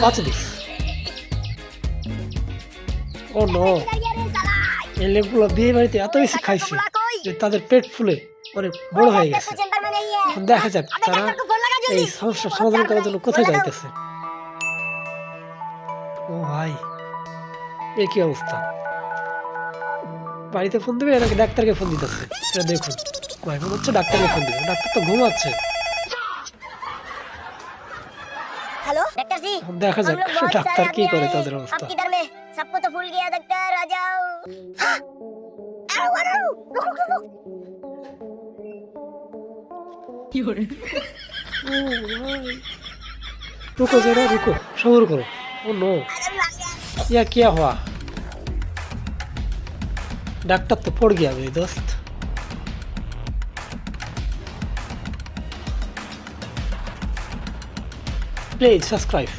বাঁচে this. O no, এই লেবুগুলো বিয়ে বাড়িতে এত বেশি খাইছে যে তাদের পেট ফুলে অনেক বড় হয়ে গেছে। দেখা যাক তারা এই সমস্যার সমাধান করার জন্য কোথায় যাইতেছে। ও ভাই, এ কি অবস্থা! বাড়িতে ফোন দিবে নাকি ডাক্তারকে ফোন দিতেছে সেটা দেখুন। ভাই মনে হচ্ছে ডাক্তারকে ফোন দিবে, ডাক্তার তো ঘুমাচ্ছে। हेलो डॉक्टर जी, দেখা हम যাক लोग बहुत ডাক্তার सारे কি आदमी করে आए তাদের অবস্থা। आपके दर में, सबको तो फूल गया डॉक्टर आ जाओ। हाँ, आओ, आओ, रुको, रुको, ও ভাই, रुको जरा रुको, सब्र करो। ओ नो, या क्या हुआ? डॉक्टर तो पड़ गया मेरे दोस्त। Please subscribe.